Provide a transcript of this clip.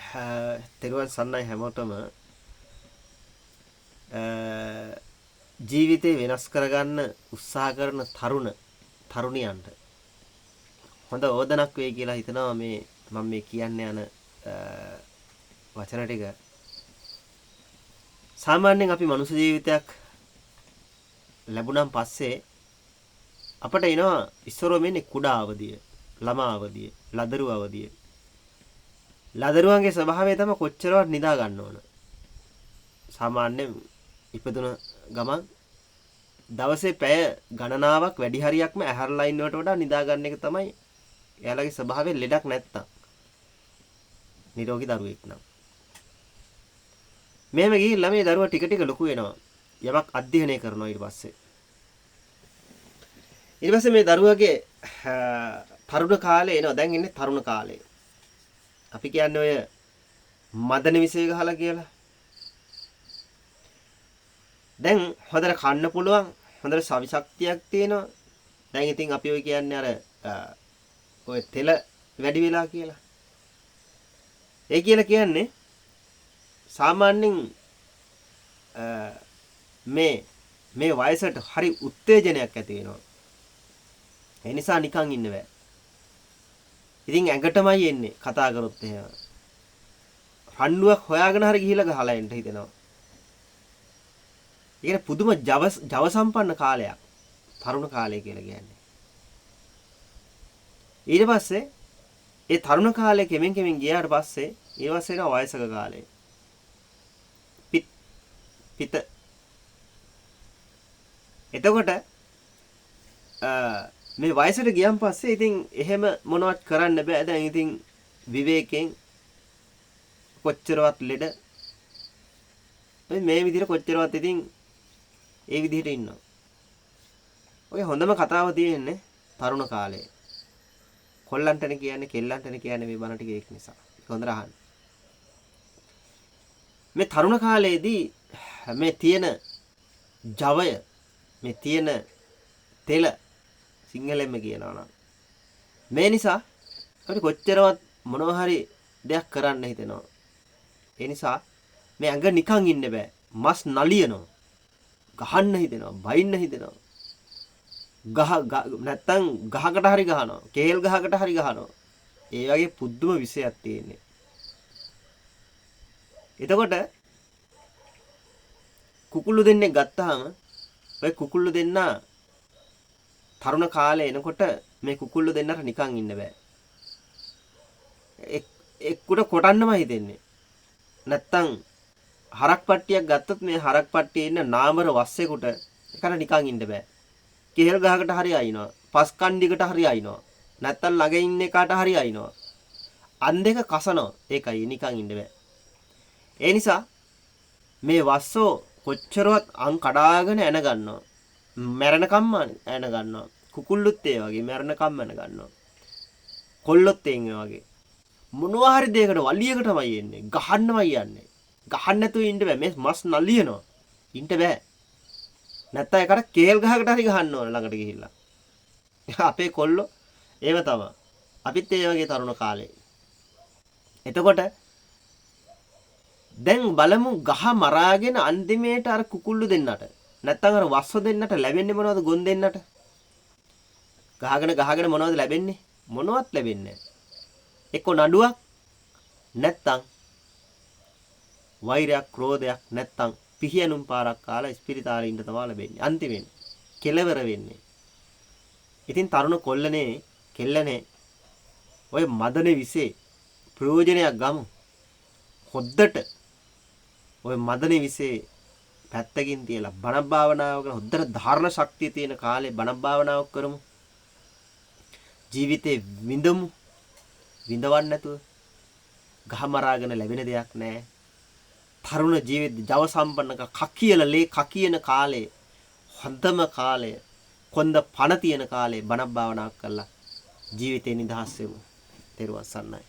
තෙරුවන් සන්නයි හැමෝටම ජීවිතේ වෙනස් කරගන්න උත්සාහ කරන තරුණියන්ට හොඳ ඕදනක් වෙයි කියලා හිතනවා මේ මම මේ කියන්න යන වචන ටික. සාමාන්‍යයෙන් අපි මනුස්ස ජීවිතයක් ලැබුණාන් පස්සේ අපට එනවා ඉස්සරෝ මෙන්නේ කුඩා අවදිය, ළමා අවදිය, ලදරු අවදිය. ලදරුවන්ගේ ස්වභාවය තමයි කොච්චරවත් නිදා ගන්න ඕන. සාමාන්‍යයෙන් ඉපදුන ගමන් දවසේ පැය ගණනාවක් වැඩි හරියක්ම ඇහැරලා ඉන්නවට වඩා නිදා ගන්න එක තමයි එයාලගේ ස්වභාවය. ලෙඩක් නැත්තම් නිරෝගී දරුවෙක් නම් මෙහෙම ගිහිල්ලා මේ දරුවා ටික ටික ලොකු වෙනවා. යමක් අධ්‍යයනය කරනවා ඊට පස්සේ මේ දරුවාගේ තරුණ කාලේ එනවා. දැන් ඉන්නේ තරුණ කාලේ. අපි කියන්නේ ඔය මදන විශේෂ ගහලා කියලා. දැන් හොඳට කන්න පුළුවන්, හොඳට සවි ශක්තියක් තියෙනවා. දැන් ඉතින් අපි ඔය කියන්නේ අර ඔය තෙල වැඩි වෙලා කියලා. ඒ කියලා කියන්නේ සාමාන්‍යයෙන් මේ වයසට හරි උත්තේජනයක් ඇති වෙනවා. ඒ නිසා නිකන් ඉන්න බෑ. ඉතින් ඇඟටමයි එන්නේ කතා කරොත් එහෙම. රණ්ඩුවක් හොයාගෙන හරි ගිහිල්ලා ගහලා එන්න හිතෙනවා. ඒ කියන්නේ පුදුම ජව සම්පන්න කාලයක් තරුණ කාලය කියලා කියන්නේ. ඊට පස්සේ ඒ තරුණ කාලේ කෙමෙන් ගියාට පස්සේ ඊවස් වෙන වයසක කාලේ. පිට එතකොට මේ වයසට ගියන් පස්සේ ඉතින් එහෙම මොනවත් කරන්න බෑ. දැන් ඉතින් විවේකයෙන් කොච්චරවත් ලෙඩ මේ විදිහට කොච්චරවත් ඉතින් ඒ විදිහට ඉන්නවා. ඔය හොඳම කතාව තියෙන්නේ තරුණ කාලේ. කොල්ලන්ටනේ කියන්නේ කෙල්ලන්ටනේ කියන්නේ මේ බණ ටික ඒක නිසා. ඒක හොඳට අහන්න. මේ තරුණ කාලේදී මේ තියෙන ජවය, මේ තියෙන තෙල සිංහලෙන්ම කියනවා නම් මේ නිසා අපිට කොච්චරවත් මොනවා හරි දෙයක් කරන්න හිතෙනවා. ඒ නිසා මේ ඇඟ නිකන් ඉන්න බෑ. මස් නලියනවා. ගහන්න හිතෙනවා, බයින්න හිතෙනවා. නැත්තම් ගහකට හරි ගහනවා, කේල් ගහකට හරි ගහනවා. ඒ වගේ පුදුම විශයක් තියෙන්නේ. එතකොට කුකුළු දෙන්නේ ගත්තාම ඔය කුකුළු දෙන්නා තරුණ කාලේ එනකොට මේ කුකුළු දෙන්නට නිකන් ඉන්න බෑ. එක්කුට කොටන්නම හිතෙන්නේ. නැත්තම් හරක් පට්ටියක් ගත්තොත් මේ හරක් පට්ටියේ ඉන්න නාමර වස්සෙකුට එකට නිකන් ඉන්න බෑ. කෙහෙල් ගහකට හරි අයිනවා. පස් කණ්ඩිකට හරි අයිනවා. නැත්තම් ළඟ ඉන්න එකාට හරි අයිනවා. අන් දෙක කසනවා. ඒකයි නිකන් ඉන්න බෑ. ඒ නිසා මේ වස්සෝ කොච්චරවත් අන් කඩාගෙන එන ගන්නවා. මැරෙනකම්ම එන ගන්නවා. කුකුල්ලුත් ඒ වගේ මැරෙනකම්ම එන ගන්නවා. කොල්ලොත් ඒ වගේ. මොනවා හරි දෙයකට වලියකටමයි එන්නේ. ගහන්නමයි යන්නේ. ගහන්න නැතුව ඉන්න බෑ. මේ මස් නලියනවා. ඉන්න බෑ. නැත්තම් ඒකට කේල් ගහකට හරි ගහන්න ඕන ළඟට ගිහිල්ලා. අපේ කොල්ලෝ ඒව තමයි. අපිත් ඒ වගේ තරුණ කාලේ. එතකොට දැන් බලමු ගහ මරාගෙන අන්තිමේට අර කුකුල්ලු දෙන්නට නැත්තම් අර වස්ස දෙන්නට ලැබෙන්නේ මොනවද? ගොන් දෙන්නට. ගහගෙන මොනවද ලැබෙන්නේ? මොනවත් ලැබෙන්නේ නැහැ. එක්ක නඩුවක් නැත්තම් වෛරයක්, ක්‍රෝධයක් නැත්තම් පිහියනුම් පාරක් කාලා ස්පිරිතාලේ ඉන්න තමයි ලැබෙන්නේ. අන්තිමෙන් කෙලවර වෙන්නේ. ඉතින් තරුණ කොල්ලනේ කෙල්ලනේ ඔය මදනේ විසේ ප්‍රයෝජනයක් ගමු. හොද්දට ඔය මදනේ විසේ පැත්තකින් තියලා බණ භාවනාව කරන හොද්දට ධාරණ ශක්තිය තියෙන කාලේ බණ භාවනාවක් කරමු. ජීවිතේ විඳමු. විඳවන්න නැතුව ගහමරාගෙන ලැබෙන දෙයක් නැහැ. තරුණ ජීවිත ජව සම්පන්න කකියන කාලේ හොඳම කාලය. කොන්ද පණ තියෙන කාලේ බණ භාවනාවක් කරලා ජීවිතේ නිදහස් වෙමු. තෙරුවන් සරණයි.